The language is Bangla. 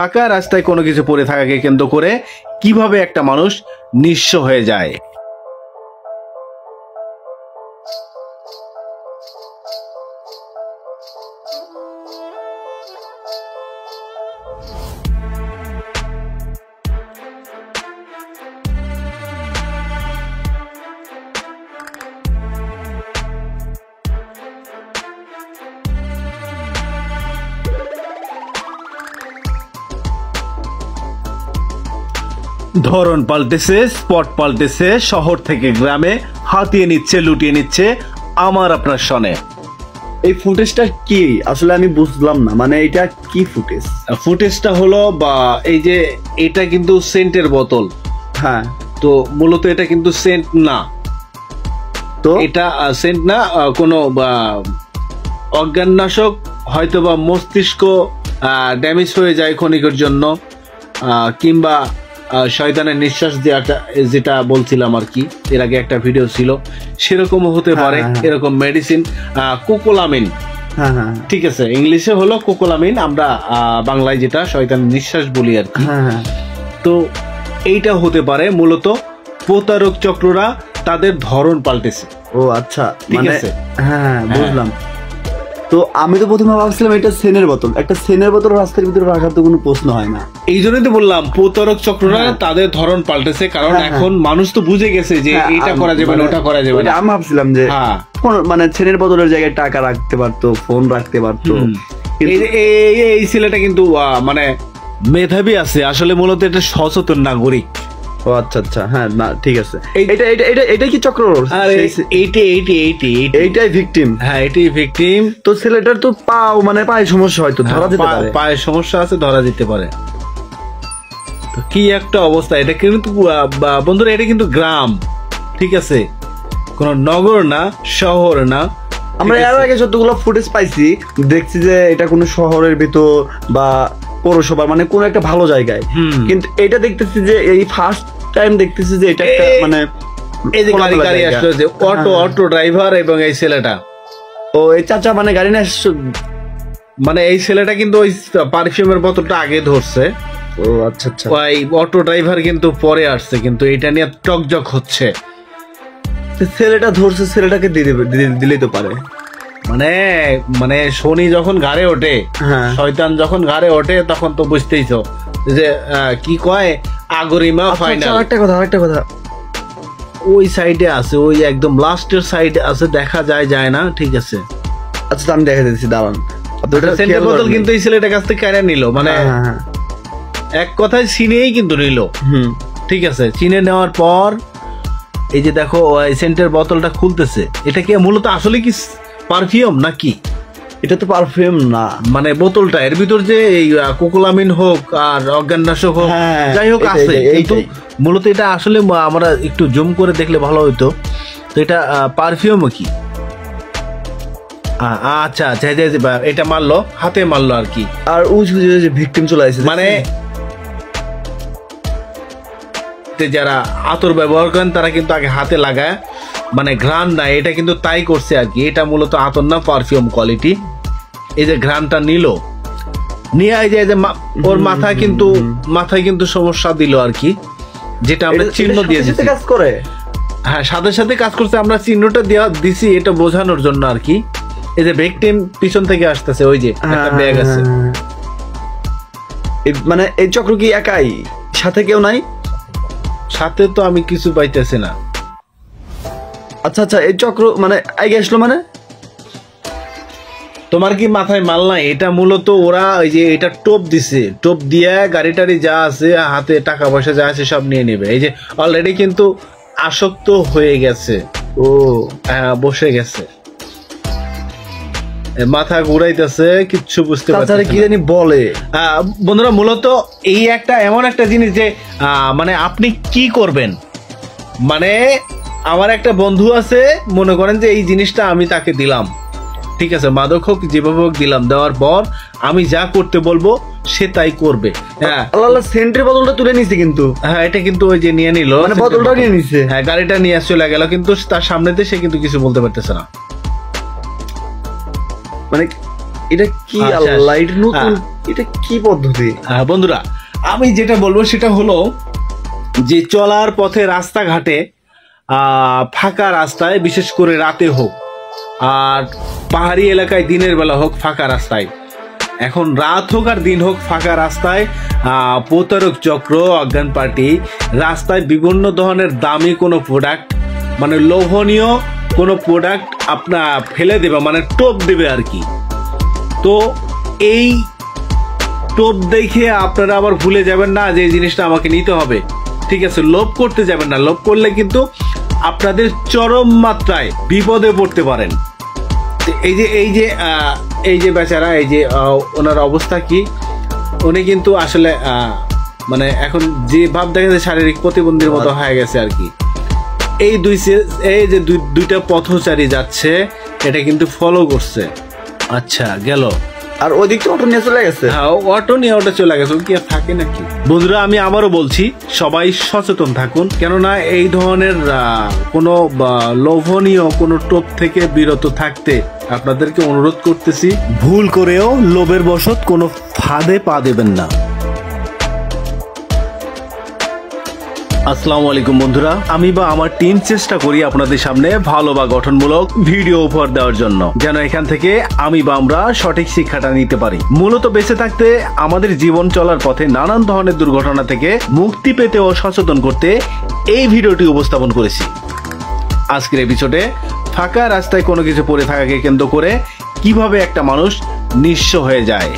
ফাঁকা রাস্তায় কোনো কিছু পড়ে থাকাকে কেন্দ্র করে কিভাবে একটা মানুষ নিঃস্ব হয়ে যায়। ধরন পাল্টেছে, স্পট পাল্টেছে, শহর থেকে গ্রামে হাতিয়ে নিচ্ছে, লুটিয়ে নিচ্ছে আমার আপনার সনে। এই ফুটেজটা কি আসলে আমি বুঝলাম না, মানে এটা কি ফুটেজ? ফুটেজটা হলো বা এই যে এটা কিন্তু সেন্টের বোতল। হ্যাঁ, তো মূলত এটা কিন্তু সেন্ট না, তো এটা সেন্ট না, কোনো অজ্ঞাননাশক, হয়তো বা মস্তিষ্ক ড্যামেজ হয়ে যায় ক্ষণিকের জন্য, কিংবা শয়তানের নিঃশ্বাস দেওয়াটা যেটা বলছিলাম আর কি, এর আগে একটা ভিডিও ছিল, সেরকমও হতে পারে। এরকম মেডিসিন কোকোলামিন, ঠিক আছে, ইংলিশে হলো কোকোলামিন, আমরা বাংলায় যেটা শয়তানের নিঃশ্বাস বলি আর কি। তো এইটা হতে পারে মূলত প্রতারক চক্ররা তাদের ধরন পাল্টেছে। ও আচ্ছা, ঠিক আছে, হ্যাঁ বুঝলাম। তো আমি তো প্রথমে ভাবছিলাম এটা সেনের বোতল, একটা সেনের বোতল রাস্তার ভিতরে রাখার তো কোনো প্রশ্ন হয় না। এই জন্যই তো বললাম প্রতারক চক্ররা তাদের ধরন পাল্টেছে, কারণ এখন মানুষ তো বুঝে গেছে যে এটা করা যাবে না, ওটা করা যাবে না। আমি ভাবছিলাম যে মানে সেনের বোতলের জায়গায় টাকা রাখতে পারতো, ফোন রাখতে পারতো। এই ছেলেটা কিন্তু মানে মেধাবী আছে, আসলে মূলত এটা সচেতন নাগরিক। ও আচ্ছা আচ্ছা, হ্যাঁ না ঠিক আছে। এটা কি চক্র? এইটাই ভিকটিম। হ্যাঁ, এটাই ভিকটিম। তো ছেলেটার তো পাও, মানে পায়ে সমস্যা, হয়তো ধরা যেতে পারে, পায়ে সমস্যা আছে, ধরা যেতে পারে। কি একটা অবস্থা! এটা কিন্তু বন্ধুরা, এটা কিন্তু গ্রাম, ঠিক আছে, কোন নগর না, শহর না। আমরা এর আগে যতগুলো ফুটেজ পাইছি দেখছি যে এটা কোনো শহরের ভিতর বা পৌরসভা, মানে কোন একটা ভালো জায়গায়, কিন্তু এটা দেখতেছি যে এই ফার্স্ট টাইম দেখতেছি যে এটা একটা মানে এই যে গাড়ি আসলো, যে অটো ড্রাইভার এবং এই ছেলেটা, ও এই চাচা মানে গাড়ি নিয়ে আসছে, মানে এই ছেলেটা কিন্তু ওই পারফিউমের বোতলটা আগে ধরছে। ও আচ্ছা আচ্ছা, ওই অটো ড্রাইভার কিন্তু পরে আসছে, কিন্তু এটা নিয়ে টকজক হচ্ছে। ছেলেটা ধরছে, ছেলেটাকে দিলেই তো পারে। মানে শনি যখন ঘাড়ে ওঠে, শয়তান যখন ঘাড়ে ওঠে, তখন তো বুঝতেইছো যে কি কয়, আগরিমা ফাইনাল। আরেকটা কথা, ওই সাইডে আছে, ওই একদম লাস্টের সাইডে আছে, দেখা যায় না, ঠিক আছে। আচ্ছা আমি দেখা দিচ্ছি, দাঁড়ান। সেন্টার বোতল কিন্তু এই ছেলেটার কাছ থেকে কেড়ে নিল, মানে এক কথায় চিনেই কিন্তু নিল, ঠিক আছে। চিনে নেওয়ার পর এই যে দেখো ওই সেন্টের বোতলটা খুলতেছে, এটা কি মূলত আসলে কি পারফিউম নাকি? এটা তো পারফিউম না, মানে বোতলটা এর ভিতর যে এই কোকোলামিন হোক আর অজ্ঞাননাশক হোক, যাই হোক আছে, কিন্তু মূলত এটা আসলে আমরা একটু জুম করে দেখলে ভালো হইতো। তো এটা পারফিউম কি? আচ্ছা আচ্ছা, এটা মারলো, হাতে মারলো আর কি, আর ভিকটিম চলে আসছে, মানে যারা আতর ব্যবহার করেন তারা কিন্তু আগে হাতে লাগায়, মানে ঘ্রাণ না, এটা কিন্তু তাই করছে আর কি। এটা মূলত আতর না, পারফিউম কোয়ালিটি। এই যে ঘ্রাণটা নিয়ে এই যে ওর মাথায় কিন্তু সমস্যা দিল আর কি, যেটা আমরা চিহ্ন দিয়ে দিচ্ছি। কাজ করে, হ্যাঁ, সাথে সাথে কাজ করছে, আমরা চিহ্নটা দিছি এটা বোঝানোর জন্য আর কি। এই যে ভিকটিম পিছন থেকে আসতেছে, ওই যে একটা ব্যাগ আছে, মানে এই চক্র কি একাই, সাথে কেউ নাই? সাথে তো আমি কিছু পাইতেছি না। আচ্ছা আচ্ছা, এই চক্র মানে আগে আসলো, মানে তোমার কি মাথায় মাল নাই? এটা মূলত ওরা ওই যে এটা টোপ দিছে, টোপ দিয়ে গাড়ি টাড়ি যা আছে, হাতে টাকা পয়সা যা আছে সব নিয়ে নেবে। এই যে অলরেডি কিন্তু আসক্ত হয়ে গেছে, ও হ্যাঁ, বসে গেছে, মাথা ঘুরাইতেছে, কিচ্ছু বুঝতে পারছে কি জানি বলে। বন্ধুরা, মূলত এই একটা এমন একটা জিনিস যে মানে আপনি কি করবেন, মানে আমার একটা বন্ধু আছে, মনে করেন যে এই জিনিসটা আমি তাকে দিলাম, ঠিক আছে, মাদক হোক যেভাবে হোক দিলাম, দেওয়ার পর আমি যা করতে বলবো সে তাই করবে। হ্যাঁ, সেন্টের বোতলটা তুলে নিছে, কিন্তু হ্যাঁ এটা কিন্তু ওই যে নিয়ে নিল, মানে বোতলটা নিয়ে নিছে, হ্যাঁ গাড়িটা নিয়ে চলে গেল, কিন্তু তার সামনেতে সে কিন্তু কিছু বলতে পারতেছে না। মানে এটা কি আচ্ছা, আল্লাহ, এটা নতুন, এটা কি পদ্ধতি? বন্ধুরা আমি যেটা বলবো সেটা হলো যে চলার পথে রাস্তাঘাটে ফাঁকা রাস্তায়, বিশেষ করে রাতে হোক আর পাহাড়ি এলাকায় দিনের বেলা হোক, ফাঁকা রাস্তায়, এখন রাত হোক আর দিন হোক, ফাঁকা রাস্তায় প্রতারক চক্র, অজ্ঞান পার্টি রাস্তায় বিভিন্ন ধরনের দামি কোনো প্রোডাক্ট, মানে লোভনীয় কোনো প্রোডাক্ট আপনার ফেলে দেবে, মানে টোপ দেবে আর কি। তো এই টোপ দেখে আপনারা আবার ভুলে যাবেন না যে এই জিনিসটা আমাকে নিতে হবে, ঠিক আছে? লোভ করতে যাবেন না, লোভ করলে কিন্তু আপনাদের চরম মাত্রায় বিপদে পড়তে পারেন। এই যে বেচারা, এই যে ওনার অবস্থা কি, উনি কিন্তু আসলে মানে এখন যে ভাব দেখা যায় শারীরিক প্রতিবন্ধীর মতো হয়ে গেছে আর কি। এই যে দুইটা পথচারী যাচ্ছে, এটা কিন্তু ফলো করছে। আচ্ছা গেল, আর ওদিক তো অটো নিয়ে চলে গেছে। হ্যাঁ, অটো নিয়ে ওটা চলে গেছে, কি আর থাকে নাকি? বন্ধুরা আমি আবারও বলছি, সবাই সচেতন থাকুন, কেননা এই ধরনের কোনো লোভনীয় কোনো টোপ থেকে বিরত থাকতে আপনাদেরকে অনুরোধ করতেছি। ভুল করেও লোভের বশত কোনো ফাঁদে পা দেবেন না। আসসালামু আলাইকুম বন্ধুরা, আমি বা আমার টিম চেষ্টা করি আপনাদের সামনে ভালো বা গঠনমূলক ভিডিও উপহার দেওয়ার জন্য, যেন এখান থেকে আমি বা আমরা সঠিক শিক্ষাটা নিতে পারি। মূলত বেঁচে থাকতে আমাদের জীবন চলার পথে নানান ধরনের দুর্ঘটনা থেকে মুক্তি পেতে ও সচেতন করতে এই ভিডিওটি উপস্থাপন করেছি। আজকের এপিসোডে ফাঁকা রাস্তায় কোনো কিছু পড়ে থাকাকে কেন্দ্র করে কিভাবে একটা মানুষ নিঃস্ব হয়ে যায়।